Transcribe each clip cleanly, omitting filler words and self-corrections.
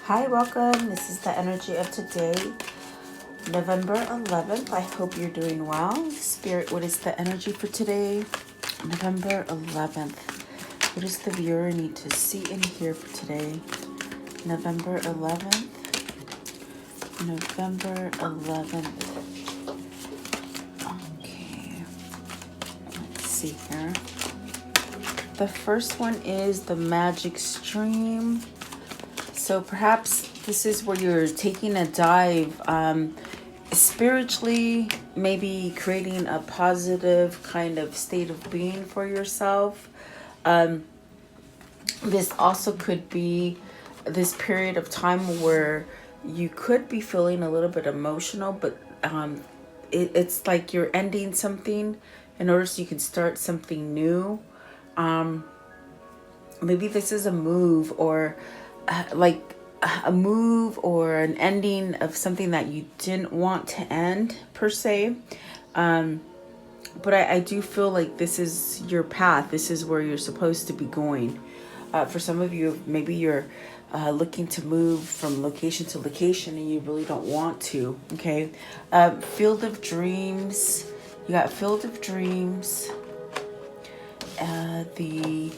Hi, welcome. This is the energy of today, November 11th. I hope you're doing well. Spirit, what is the energy for today, November 11th? What does the viewer need to see and hear for today, November 11th? November 11th. Okay, let's see here. The first one is the magic stream. So perhaps this is where you're taking a dive spiritually, maybe creating a positive kind of state of being for yourself. This also could be this period of time where you could be feeling a little bit emotional, but it's like you're ending something in order so you can start something new. Maybe this is a move or like a move or an ending of something that you didn't want to end per se. But I do feel like this is your path. This is where you're supposed to be going. For some of you, maybe you're looking to move from location to location and you really don't want to. Okay. Field of dreams. You got field of dreams. The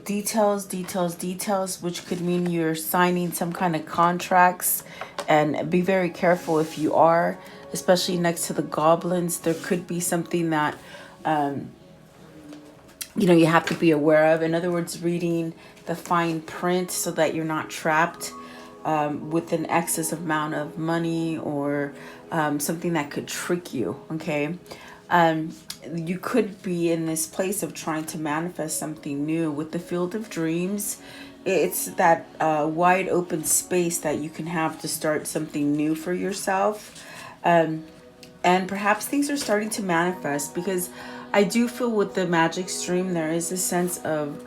details, which could mean you're signing some kind of contracts, and be very careful if you are, especially next to the goblins. There could be something that you have to be aware of. In other words, reading the fine print so that you're not trapped with an excess amount of money or something that could trick you. Okay. You could be in this place of trying to manifest something new. With the field of dreams, it's that wide open space that you can have to start something new for yourself. And perhaps things are starting to manifest, because I do feel with the magic stream there is a sense of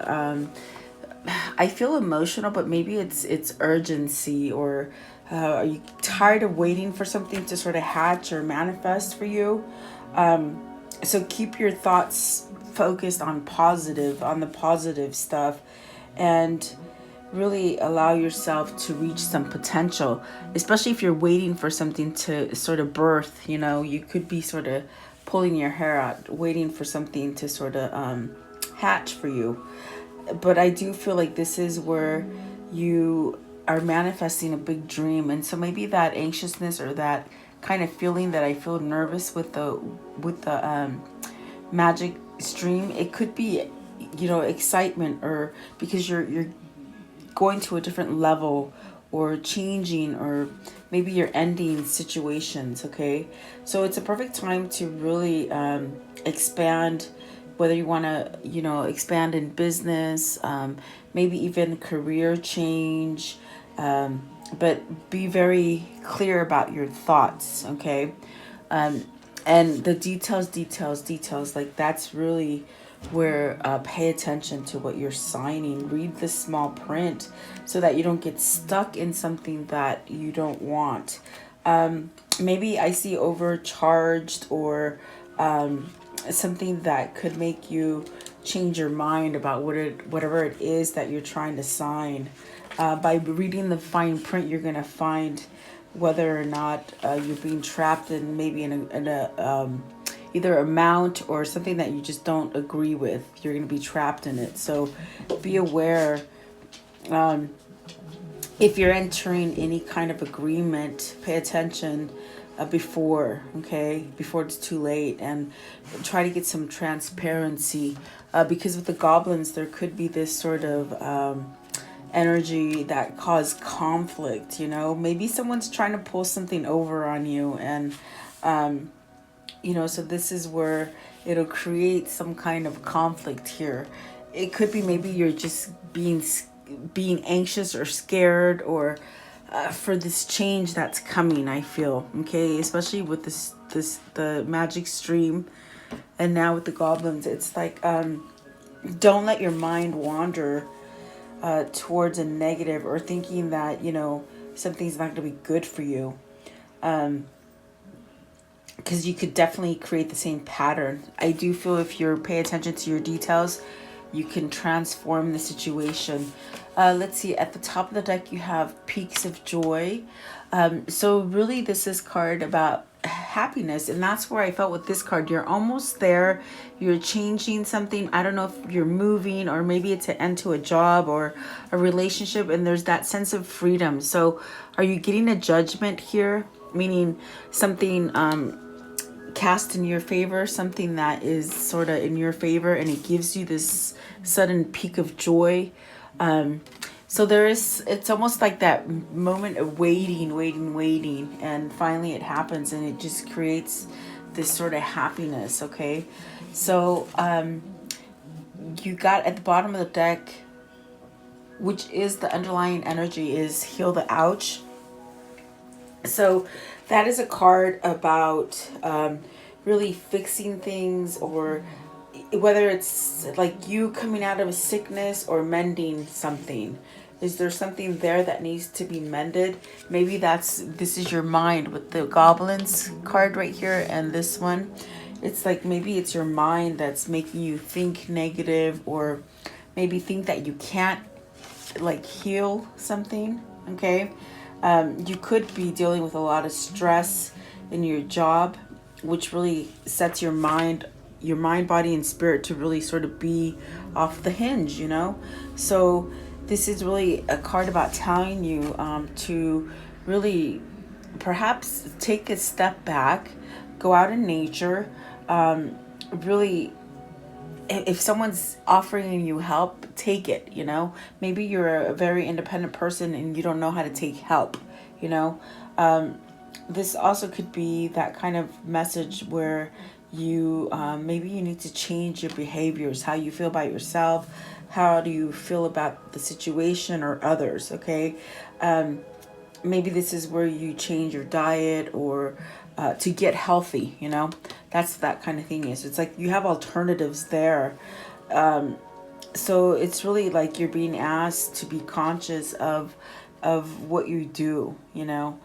I feel emotional, but maybe it's urgency, or are you tired of waiting for something to sort of hatch or manifest for you? So keep your thoughts focused on the positive stuff, and really allow yourself to reach some potential, especially if you're waiting for something to sort of birth. You could be sort of pulling your hair out, waiting for something to sort of hatch for you. But I do feel like this is where you are manifesting a big dream. And so maybe that anxiousness or that kind of feeling that I feel nervous with the magic stream, it could be excitement, or because you're going to a different level, or changing, or maybe you're ending situations. Okay, so it's a perfect time to really expand, whether you want to expand in business, maybe even career change, but be very clear about your thoughts. Okay. And the details, like that's really where pay attention to what you're signing. Read the small print so that you don't get stuck in something that you don't want. Maybe I see overcharged, or something that could make you change your mind about whatever it is that you're trying to sign. By reading the fine print, you're going to find whether or not you're being trapped in maybe in a either amount or something that you just don't agree with. You're going to be trapped in it. So be aware. If you're entering any kind of agreement, pay attention before it's too late, and try to get some transparency, because with the goblins there could be this sort of energy that cause conflict. Maybe someone's trying to pull something over on you, and so this is where it'll create some kind of conflict here. It could be maybe you're just being anxious or scared, or for this change that's coming, I feel. Okay, especially with the magic stream, and now with the goblins, it's like don't let your mind wander towards a negative, or thinking that something's not going to be good for you, because you could definitely create the same pattern. I do feel if you pay attention to your details, you can transform the situation. Let's see, at the top of the deck, you have Peaks of Joy. So really, this is card about happiness, and that's where I felt with this card. You're almost there. You're changing something. I don't know if you're moving, or maybe it's an end to a job or a relationship, and there's that sense of freedom. So are you getting a judgment here? Meaning something cast in your favor, something that is sort of in your favor, and it gives you this sudden peak of joy. So it's almost like that moment of waiting, and finally it happens, and it just creates this sort of happiness. Okay, so you got at the bottom of the deck, which is the underlying energy, is Heal the Ouch. So that is a card about really fixing things, or whether it's like you coming out of a sickness or mending something. Is there something there that needs to be mended? Maybe this is your mind with the goblins card right here, and this one. It's like maybe it's your mind that's making you think negative, or maybe think that you can't like heal something. Okay. You could be dealing with a lot of stress in your job, which really sets your mind, body, and spirit to really sort of be off the hinge, you know? So this is really a card about telling you to really perhaps take a step back, go out in nature, really, if someone's offering you help, take it, you know. Maybe you're a very independent person and you don't know how to take help, you know. This also could be that kind of message where you maybe you need to change your behaviors, how you feel about yourself, how do you feel about the situation or others. Okay, maybe this is where you change your diet, or to get healthy, you know. That's that kind of thing. It's like you have alternatives there. So it's really like you're being asked to be conscious of what you do, you know.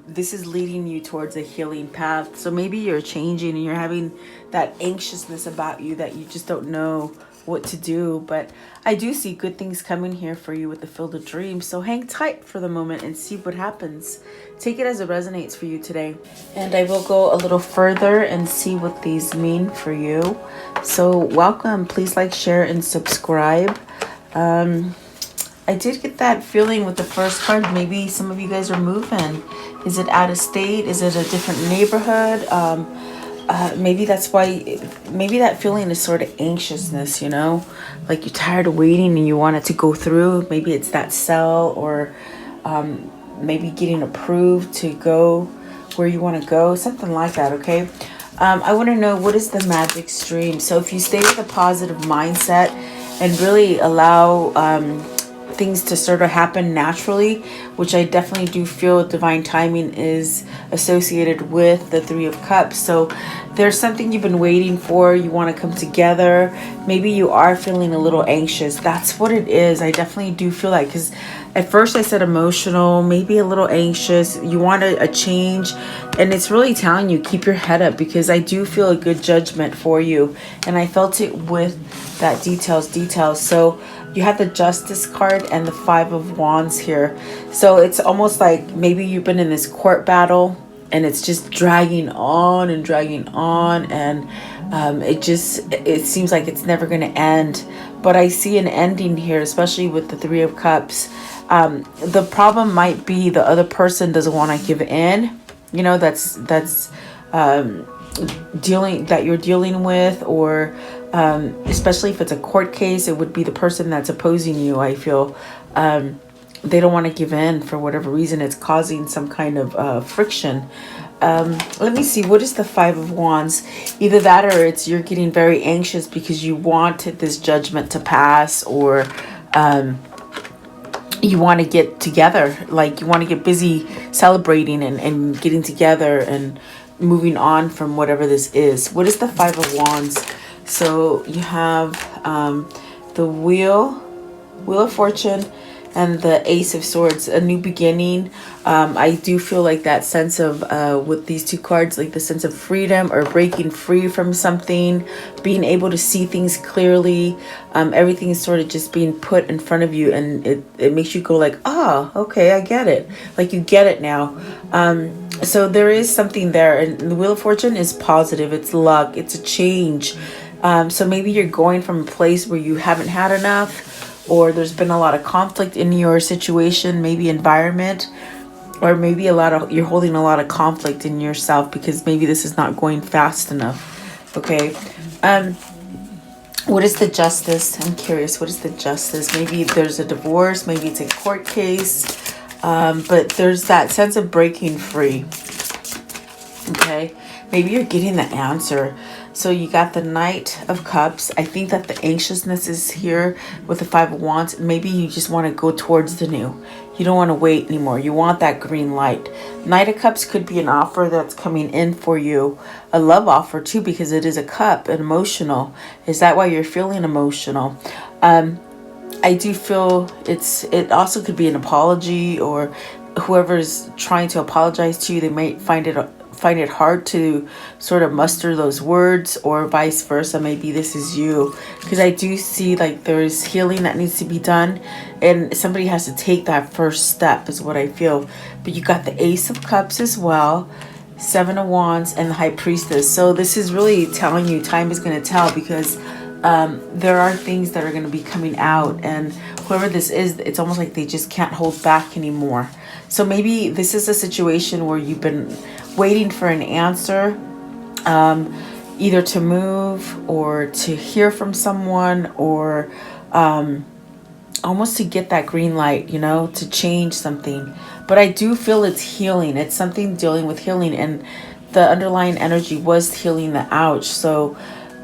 This is leading you towards a healing path. So maybe you're changing and you're having that anxiousness about you that you just don't know what to do. But I do see good things coming here for you with the Field of Dreams. So hang tight for the moment and see what happens. Take it as it resonates for you today. And I will go a little further and see what these mean for you. So welcome. Please like, share, and subscribe. I did get that feeling with the first card. Maybe some of you guys are moving. Is it out of state? Is it a different neighborhood? Maybe that's why, maybe that feeling is sort of anxiousness, you know, like you're tired of waiting and you want it to go through. Maybe it's that sell, or maybe getting approved to go where you want to go, something like that. Okay. I want to know, what is the magic stream? So if you stay with a positive mindset and really allow things to sort of happen naturally, which I definitely do feel divine timing is associated with the Three of Cups. So there's something you've been waiting for, you want to come together. Maybe you are feeling a little anxious. That's what it is. I definitely do feel like, because at first I said emotional, maybe a little anxious, you want a change, and it's really telling you keep your head up, because I do feel a good judgment for you, and I felt it with that details. So you have the Justice card and the Five of Wands here. So it's almost like maybe you've been in this court battle and it's just dragging on, and it seems like it's never going to end. But I see an ending here, especially with the Three of Cups. The problem might be the other person doesn't want to give in. You know, that's you're dealing with, or especially if it's a court case, it would be the person that's opposing you. I feel they don't want to give in for whatever reason. It's causing some kind of friction. Let me see, what is the Five of Wands? Either that, or it's you're getting very anxious because you want this judgment to pass, or you want to get together, like you want to get busy celebrating and getting together and moving on from whatever this is. What is the Five of Wands? So you have the Wheel of Fortune, and the Ace of Swords, a new beginning. I do feel like that sense of, with these two cards, like the sense of freedom or breaking free from something, being able to see things clearly. Everything is sort of just being put in front of you, and it makes you go like, ah, okay, I get it. Like you get it now. So there is something there, and the Wheel of Fortune is positive. It's luck. It's a change. So maybe you're going from a place where you haven't had enough, or there's been a lot of conflict in your situation, maybe environment, or maybe you're holding a lot of conflict in yourself because maybe this is not going fast enough. Okay. What is the Justice? I'm curious. What is the Justice? Maybe there's a divorce. Maybe it's a court case. But there's that sense of breaking free. Okay. Maybe you're getting the answer. So you got the Knight of Cups. I think that the anxiousness is here with the Five of Wands. Maybe you just want to go towards the new. You don't want to wait anymore. You want that green light. Knight of Cups could be an offer that's coming in for you. A love offer too, because it is a cup, an emotional. Is that why you're feeling emotional? I do feel it also could be an apology, or whoever's trying to apologize to you, they might find it hard to sort of muster those words, or vice versa. Maybe this is you, because I do see like there's healing that needs to be done, and somebody has to take that first step is what I feel. But you got the Ace of Cups as well, Seven of Wands, and the High Priestess. So this is really telling you time is going to tell, because there are things that are going to be coming out, and whoever this is, it's almost like they just can't hold back anymore. So maybe this is a situation where you've been waiting for an answer, either to move or to hear from someone, or almost to get that green light, to change something. But I do feel it's healing. It's something dealing with healing, and the underlying energy was healing the ouch. So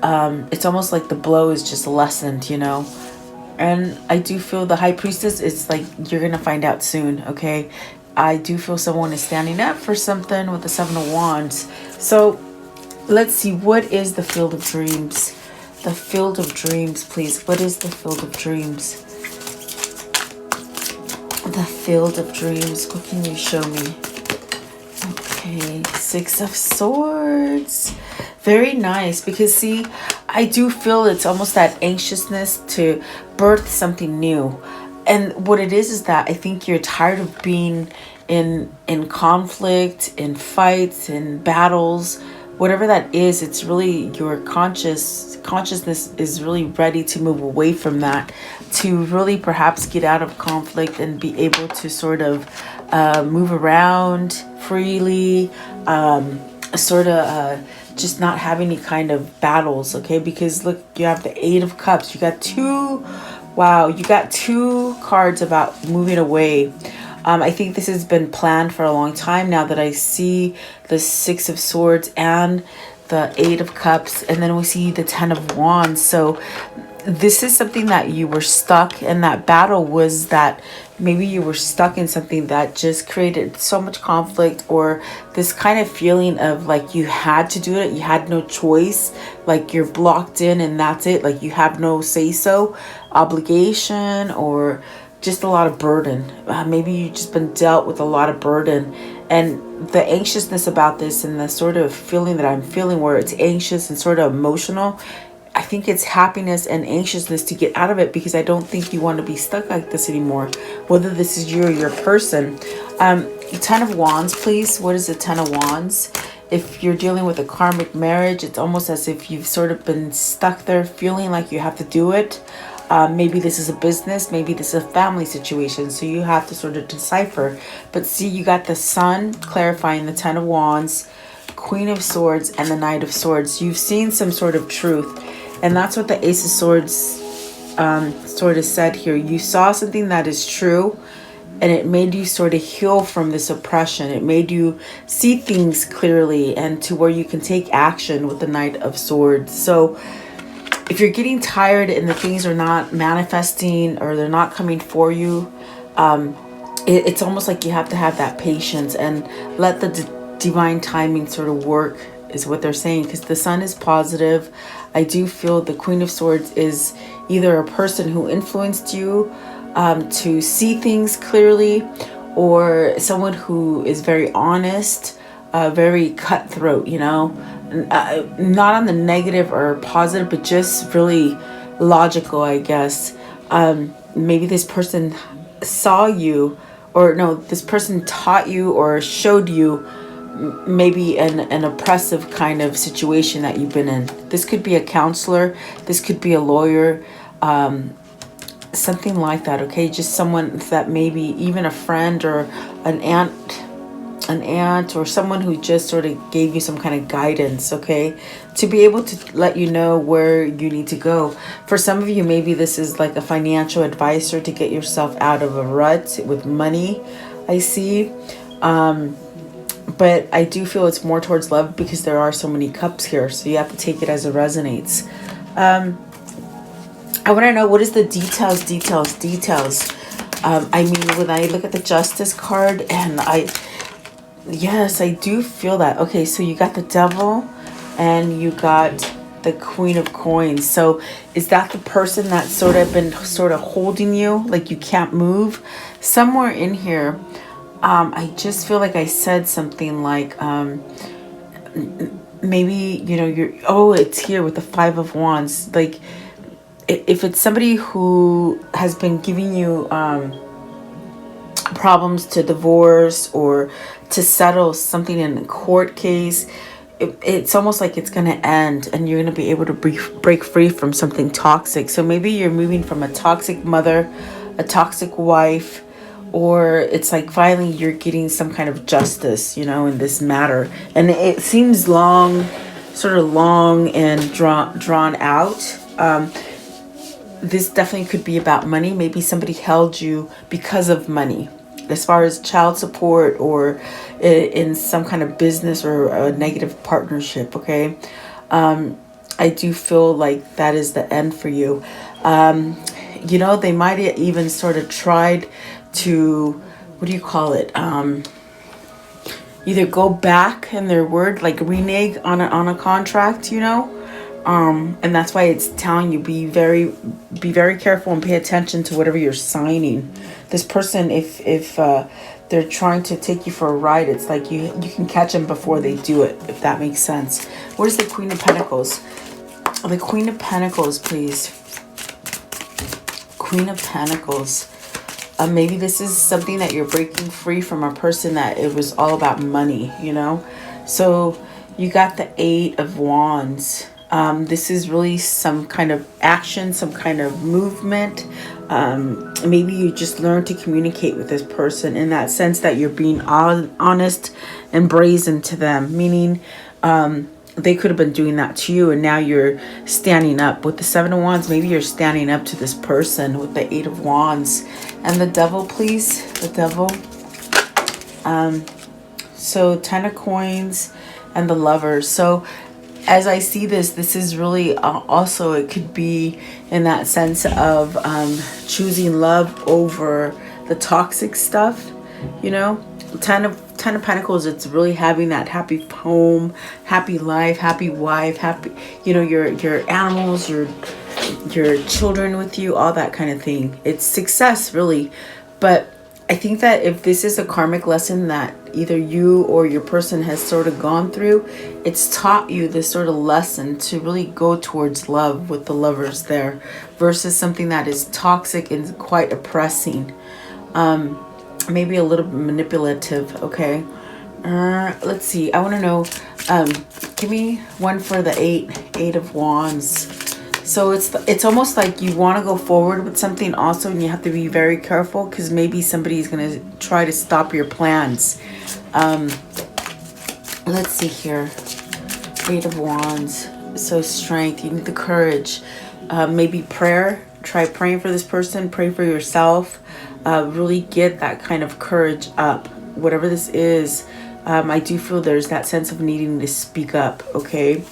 it's almost like the blow is just lessened, And I do feel the High Priestess, it's like you're going to find out soon, okay? I do feel someone is standing up for something with the Seven of Wands. So let's see, what is the Field of Dreams? The Field of Dreams, please. What is the Field of Dreams? The Field of Dreams. What can you show me? Okay, Six of Swords. Very nice, because see, I do feel it's almost that anxiousness to birth something new. And what it is that I think you're tired of being in conflict, in fights, in battles, whatever that is. It's really your consciousness is really ready to move away from that, to really perhaps get out of conflict and be able to sort of move around freely, just not have any kind of battles, okay? Because look, you have the Eight of Cups. You got two. Wow, you got two cards about moving away. I think this has been planned for a long time now, that I see the Six of Swords and the Eight of Cups, and then we see the Ten of Wands. So this is something that you were stuck in. That battle was that maybe you were stuck in something that just created so much conflict, or this kind of feeling of like you had to do it, you had no choice, like you're blocked in and that's it, like you have no say-so, obligation, or just a lot of burden. Maybe you've just been dealt with a lot of burden, and the anxiousness about this, and the sort of feeling that I'm feeling where it's anxious and sort of emotional, I think it's happiness and anxiousness to get out of it, because I don't think you want to be stuck like this anymore, whether this is you or your person. Ten of Wands, please. What is the Ten of Wands? If you're dealing with a karmic marriage, it's almost as if you've sort of been stuck there feeling like you have to do it. Maybe this is a business, maybe this is a family situation, so you have to sort of decipher. But see, you got the Sun clarifying the Ten of Wands, Queen of Swords, and the Knight of Swords. You've seen some sort of truth, and that's what the Ace of Swords sort of said here. You saw something that is true, and it made you sort of heal from this oppression. It made you see things clearly, and to where you can take action with the Knight of Swords. So if you're getting tired and the things are not manifesting, or they're not coming for you, it's almost like you have to have that patience and let the divine timing sort of work, is what they're saying, because the Sun is positive. I do feel the Queen of Swords is either a person who influenced you, to see things clearly, or someone who is very honest, very cutthroat, you know, not on the negative or positive, but just really logical, I guess. Maybe this person saw you, or no, this person taught you or showed you maybe an oppressive kind of situation that you've been in. This could be a counselor, this could be a lawyer, something like that. Okay, just someone that maybe even a friend or an aunt or someone who just sort of gave you some kind of guidance, okay, to be able to let you know where you need to go. For some of you, maybe this is like a financial advisor to get yourself out of a rut with money, I see. But I do feel it's more towards love because there are so many cups here, so you have to take it as it resonates. I want to know, what is the details. I mean, when I look at the Justice card, and yes, I do feel that. Okay, so you got the Devil and you got the Queen of Coins. So is that the person that's sort of holding you, like you can't move? Somewhere in here, I just feel like I said something like, maybe, you know, it's here with the Five of Wands. Like, if it's somebody who has been giving you problems to divorce or to settle something in a court case, it's almost like it's going to end and you're going to be able to break free from something toxic. So maybe you're moving from a toxic mother, a toxic wife, or it's like finally you're getting some kind of justice, you know, in this matter. And it seems long and drawn out. This definitely could be about money. Maybe somebody held you because of money, as far as child support or in some kind of business or a negative partnership, okay? I do feel like that is the end for you. You know, they might have even sort of tried to, what do you call it? Either go back in their word, like renege on a contract, you know? And that's why it's telling you be very careful and pay attention to whatever you're signing. This person, if they're trying to take you for a ride, it's like you can catch them before they do it, if that makes sense. What is the Queen of Pentacles? The Queen of Pentacles, please. Queen of Pentacles. Maybe this is something that you're breaking free from a person that it was all about money, you know? So you got the Eight of Wands. This is really some kind of action, some kind of movement. Maybe you just learn to communicate with this person in that sense that you're being honest and brazen to them, meaning they could have been doing that to you and now you're standing up. With the Seven of Wands, maybe you're standing up to this person with the Eight of Wands. And the Devil, please. The Devil. So Ten of Coins and the Lovers. So as I see this is really also, it could be in that sense of choosing love over the toxic stuff, you know. Ten of Pentacles, it's really having that happy home, happy life, happy wife, happy, you know, your animals, your children with you, all that kind of thing. It's success, really. But I think that if this is a karmic lesson that either you or your person has sort of gone through, it's taught you this sort of lesson to really go towards love with the Lovers there, versus something that is toxic and quite oppressing. Maybe a little bit manipulative, okay? Let's see. I want to know, give me one for the Eight of Wands. So it's almost like you want to go forward with something also, and you have to be very careful because maybe somebody is going to try to stop your plans. Let's see here. Eight of Wands. So strength. You need the courage. Maybe prayer. Try praying for this person. Pray for yourself. Really get that kind of courage up. Whatever this is, I do feel there's that sense of needing to speak up, okay?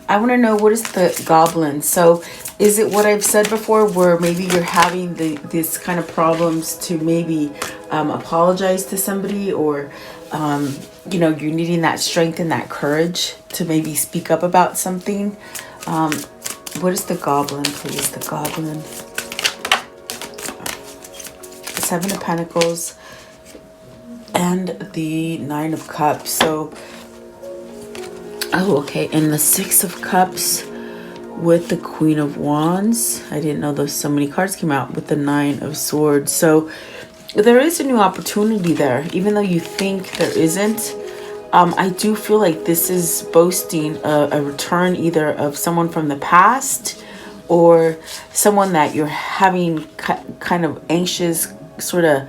I want to know, what is the Goblin? So is it what I've said before, where maybe you're having this kind of problems to maybe apologize to somebody, or you know, you're needing that strength and that courage to maybe speak up about something? What is the Goblin, please? The Goblin. Seven of Pentacles, and the Nine of Cups. So, oh, okay, and the Six of Cups with the Queen of Wands. I didn't know those so many cards came out with the Nine of Swords. So there is a new opportunity there, even though you think there isn't. I do feel like this is boasting a return either of someone from the past or someone that you're having kind of anxious sort of.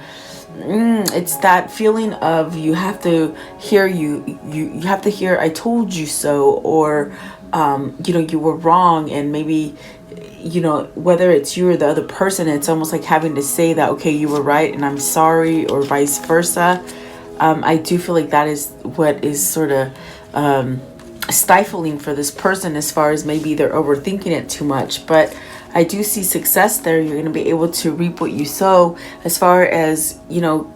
It's that feeling of you have to hear you have to hear I told you so, or you know, you were wrong, and maybe, you know, whether it's you or the other person, it's almost like having to say that, okay, you were right and I'm sorry, or vice versa. I do feel like that is what is sort of stifling for this person, as far as maybe they're overthinking it too much. But I do see success there. You're going to be able to reap what you sow, as far as, you know,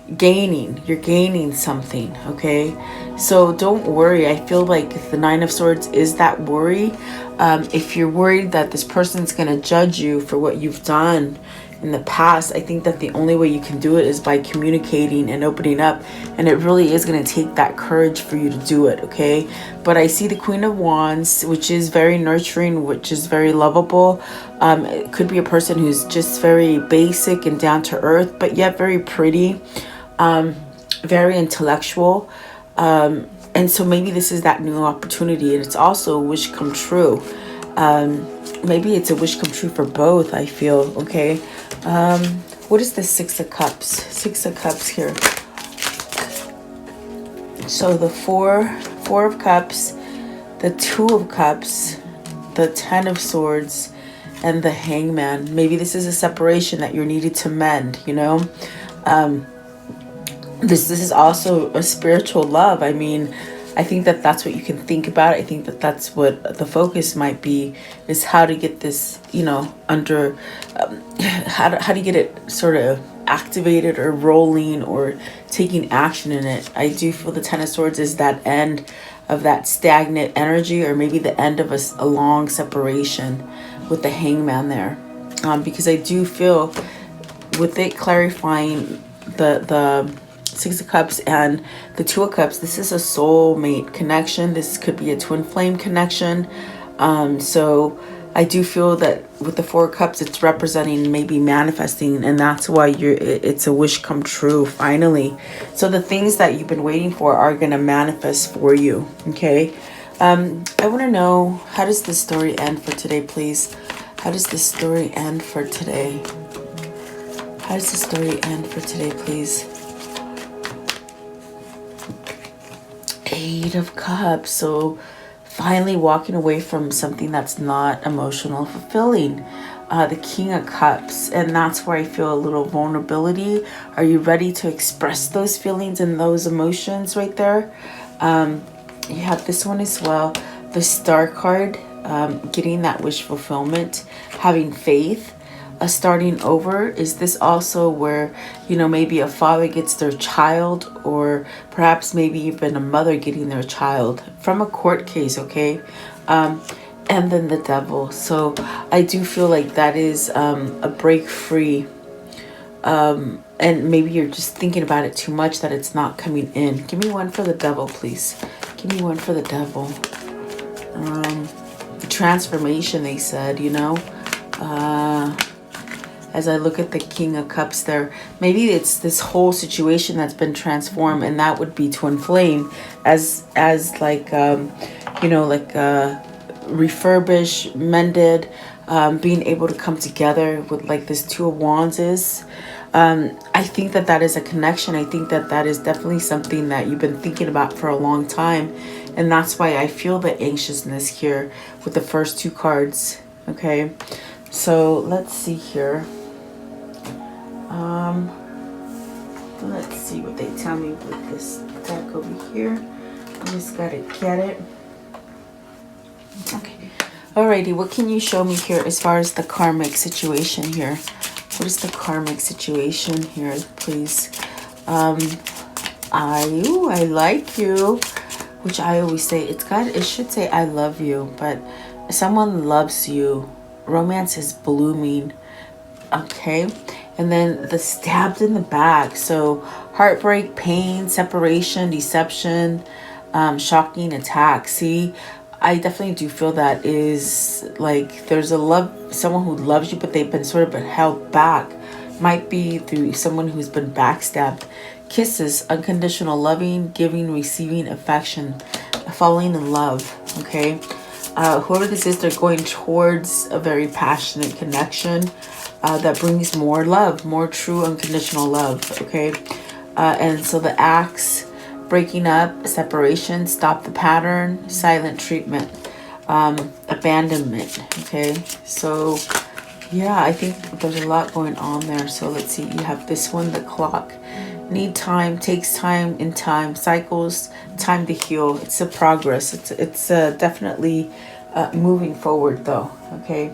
you're gaining something. Okay, so don't worry. I feel like the Nine of Swords is that worry. If you're worried that this person's going to judge you for what you've done in the past, I think that the only way you can do it is by communicating and opening up, and it really is going to take that courage for you to do it. Okay, but I see the Queen of Wands, which is very nurturing, which is very lovable. It could be a person who's just very basic and down to earth, but yet very pretty, very intellectual, and so maybe this is that new opportunity, and it's also a wish come true. Maybe it's a wish come true for both, I feel. Okay, what is the Six of Cups? Six of Cups here. So the Four of Cups, the Two of Cups, the Ten of Swords, and the Hangman. Maybe this is a separation that you're needed to mend, you know. This is also a spiritual love. I mean, I think that that's what you can think about. I think that that's what the focus might be, is how to get this, you know, under, how to get it sort of activated or rolling or taking action in it. I do feel the Ten of Swords is that end of that stagnant energy, or maybe the end of a long separation with the Hangman there. Because I do feel with it clarifying the Six of Cups and the Two of Cups, this is a soulmate connection. This could be a twin flame connection. So I do feel that with the Four of Cups, it's representing maybe manifesting, and that's why it's a wish come true finally. So the things that you've been waiting for are going to manifest for you. Okay. I want to know, how does this story end for today, please? How does this story end for today? How does the story end for today, please? Eight of Cups. So finally walking away from something that's not emotional fulfilling. The King of Cups, and that's where I feel a little vulnerability. Are you ready to express those feelings and those emotions right there? You have this one as well, the Star card, getting that wish fulfillment, having faith, starting over. Is this also where, you know, maybe a father gets their child, or perhaps maybe even a mother getting their child from a court case? Okay. And then the Devil. So I do feel like that is a break free. And maybe you're just thinking about it too much, that it's not coming in. Give me one for the Devil, please. Give me one for the Devil. Transformation, they said, you know. As I look at the King of Cups there, maybe it's this whole situation that's been transformed, and that would be twin flame, as like, you know, like refurbished, mended, being able to come together with like this Two of Wands is. I think that that is a connection. I think that that is definitely something that you've been thinking about for a long time. And that's why I feel the anxiousness here with the first two cards. Okay. So let's see here. Let's see what they tell me with this deck over here. I just gotta get it. Okay. Alrighty, what can you show me here as far as the karmic situation here? What is the karmic situation here, please? I like you, which I always say, it should say I love you, but someone loves you. Romance is blooming. Okay. And then the stabbed in the back. So heartbreak, pain, separation, deception, shocking attack. See, I definitely do feel that is like there's a love, someone who loves you, but they've been sort of held back. Might be through someone who's been backstabbed. Kisses, unconditional loving, giving, receiving affection, falling in love. Okay. Whoever this is, they're going towards a very passionate connection that brings more love, more true unconditional love. Okay. And so the axe, breaking up, separation, stop the pattern, silent treatment, abandonment. Okay. So yeah, I think there's a lot going on there. So let's see. You have this one, the clock. Need time, takes time, in time, cycles, time to heal. It's a progress. It's definitely moving forward though. Okay,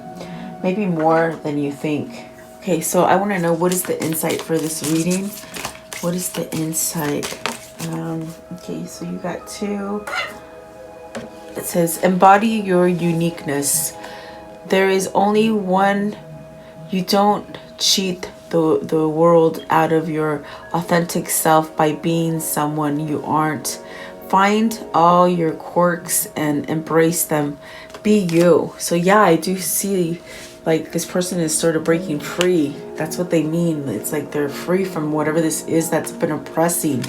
maybe more than you think. Okay, so I want to know, what is the insight for this reading? What is the insight? Okay, so you got two. It says, embody your uniqueness. There is only one. You don't cheat the world out of your authentic self by being someone you aren't. Find all your quirks and embrace them. Be you. So yeah, I do see like this person is sort of breaking free. That's what they mean. It's like they're free from whatever this is that's been oppressing.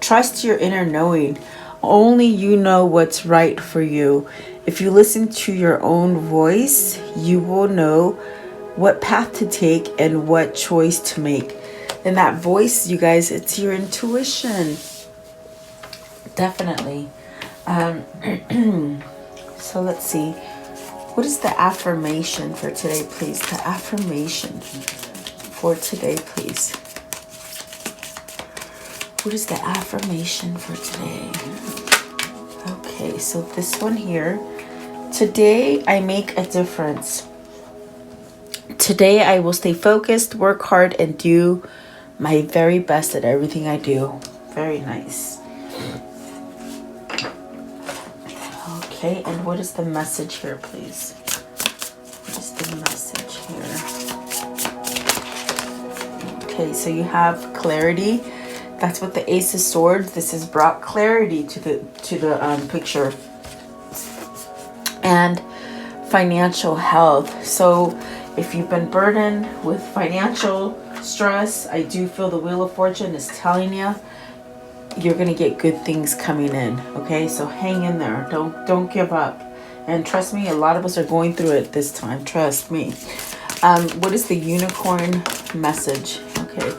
Trust your inner knowing. Only you know what's right for you. If you listen to your own voice, you will know what path to take and what choice to make. And that voice, you guys, it's your intuition. Definitely. So let's see. What is the affirmation for today, please? The affirmation for today, please. What is the affirmation for today? Okay, so this one here. Today I make a difference. Today I will stay focused, work hard, and do my very best at everything I do. Very nice. Okay, and what is the message here, please? What is the message here? Okay, so you have clarity. That's what the Ace of Swords. This has brought clarity to the picture. And financial health. So if you've been burdened with financial stress, I do feel the Wheel of Fortune is telling you you're going to get good things coming in. Okay, so hang in there. Don't give up. And trust me, a lot of us are going through it this time. Trust me. What is the unicorn message? Okay,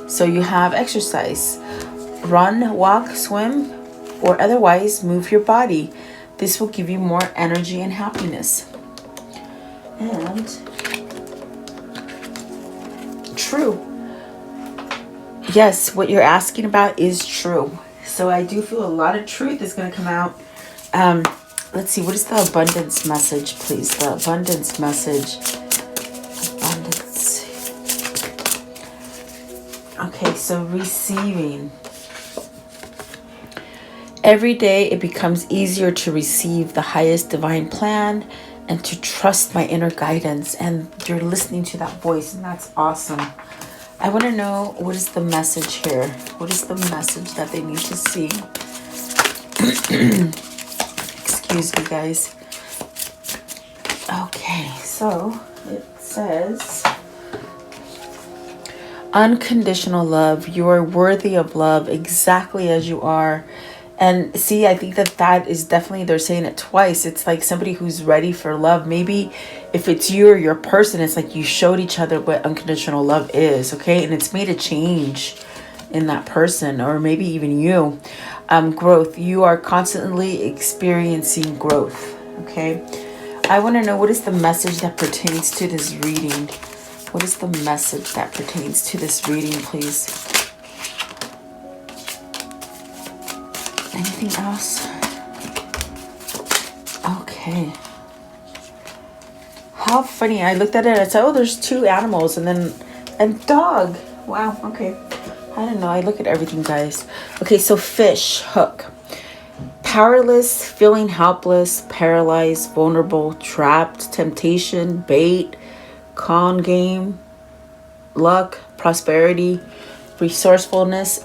so you have exercise. Run, walk, swim, or otherwise move your body. This will give you more energy and happiness. And true. Yes, what you're asking about is true. So I do feel a lot of truth is going to come out. Let's see. What is the abundance message, please? The abundance message. Abundance. Okay, so receiving. Every day it becomes easier to receive the highest divine plan and to trust my inner guidance. And you're listening to that voice, and that's awesome. I want to know, what is the message here? What is the message that they need to see? Excuse me, guys. Okay, so it says, unconditional love. You are worthy of love exactly as you are. And see, I think that is definitely, they're saying it twice. It's like somebody who's ready for love. Maybe if it's you or your person, it's like you showed each other what unconditional love is, okay? And it's made a change in that person, or maybe even you. Growth. You are constantly experiencing growth, okay? I want to know, what is the message that pertains to this reading? What is the message that pertains to this reading, please? Anything else? Okay. How funny. I looked at it, I said, oh, there's two animals, and dog. Wow, okay. I don't know. I look at everything, guys. Okay, so fish, hook. Powerless, feeling helpless, paralyzed, vulnerable, trapped, temptation, bait, con game. luck, prosperity, resourcefulness.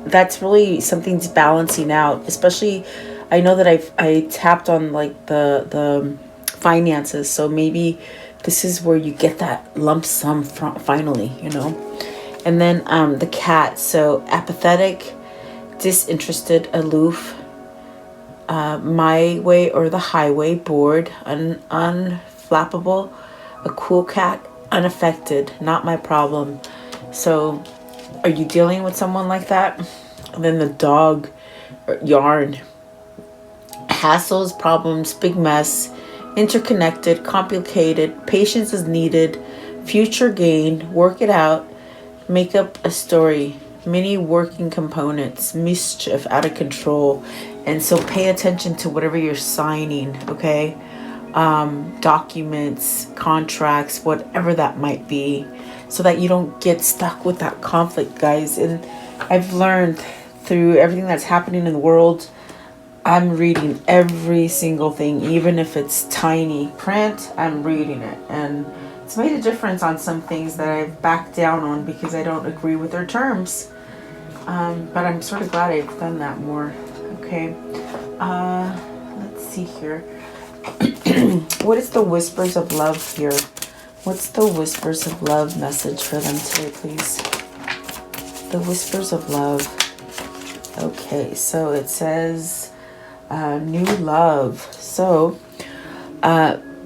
That's really something's balancing out. Especially, I know that I tapped on like the finances, so maybe this is where you get that lump sum from finally, you know. And then the cat, so apathetic, disinterested, aloof, my way or the highway, bored, unflappable, a cool cat, unaffected, not my problem. So are you dealing with someone like that? And then the dog, yarn, hassles, problems, big mess, interconnected, complicated, patience is needed, future gain, work it out, make up a story, many working components, mischief, out of control. And so pay attention to whatever you're signing, okay? Documents, contracts, whatever that might be, so that you don't get stuck with that conflict, guys. And I've learned through everything that's happening in the world, I'm reading every single thing, even if it's tiny print, I'm reading it. And it's made a difference on some things that I've backed down on because I don't agree with their terms. But I'm sort of glad I've done that more. Okay. Let's see here. What is the whispers of love here? What's the whispers of love message for them today, please? The whispers of love. Okay, so it says new love. So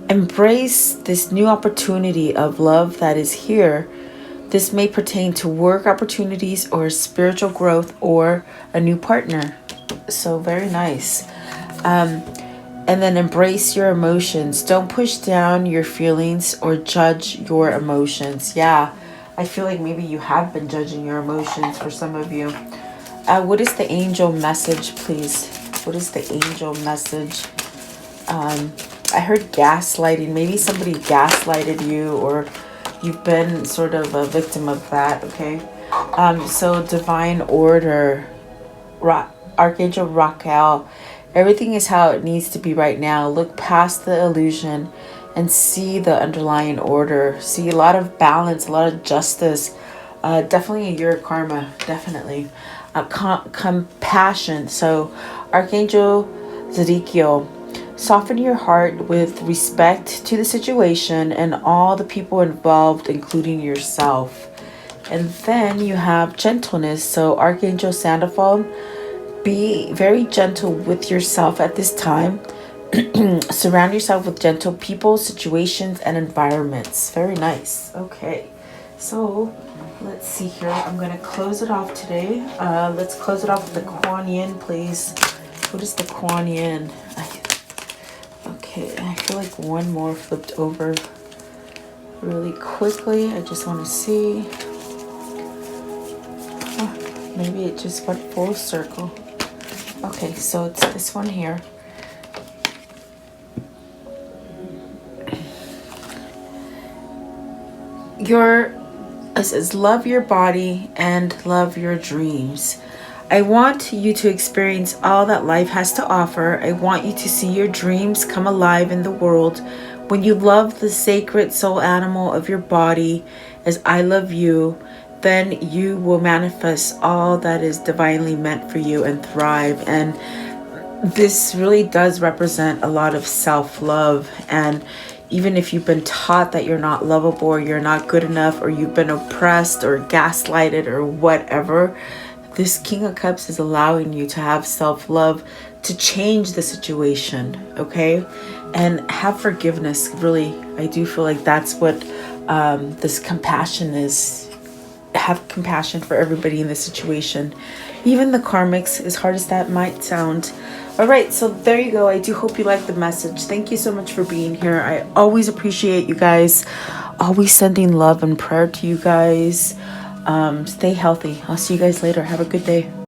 embrace this new opportunity of love that is here. This may pertain to work opportunities or spiritual growth or a new partner. So very nice. And then embrace your emotions. Don't push down your feelings or judge your emotions. Yeah, I feel like maybe you have been judging your emotions for some of you. What is the angel message, please? What is the angel message? I heard gaslighting. Maybe somebody gaslighted you, or you've been sort of a victim of that, okay? So divine order, Archangel Raquel, everything is how it needs to be right now. Look past the illusion and see the underlying order. See a lot of balance, a lot of justice. Definitely a year of karma, definitely. Compassion. So Archangel Zadkiel, soften your heart with respect to the situation and all the people involved, including yourself. And then you have gentleness. So Archangel Sandalphon, be very gentle with yourself at this time. Surround yourself with gentle people, situations, and environments. Very nice. Okay, so let's see here. I'm going to close it off today. Let's close it off with the Kuan Yin, please. What is the Kuan Yin? Okay, I feel like one more flipped over really quickly. I just want to see. Oh, maybe it just went full circle. Okay, so it's this one here. It says, love your body and love your dreams. I want you to experience all that life has to offer. I want you to see your dreams come alive in the world. When you love the sacred soul animal of your body as I love you, then you will manifest all that is divinely meant for you and thrive. And this really does represent a lot of self-love. And even if you've been taught that you're not lovable or you're not good enough, or you've been oppressed or gaslighted or whatever, this King of Cups is allowing you to have self-love to change the situation, okay? And have forgiveness. Really, I do feel like that's what this compassion is. Have compassion for everybody in this situation, even the karmics, as hard as that might sound. All right, so there you go. I do hope you like the message. Thank you so much for being here. I always appreciate you guys. Always sending love and prayer to you guys. Stay healthy. I'll see you guys later. Have a good day.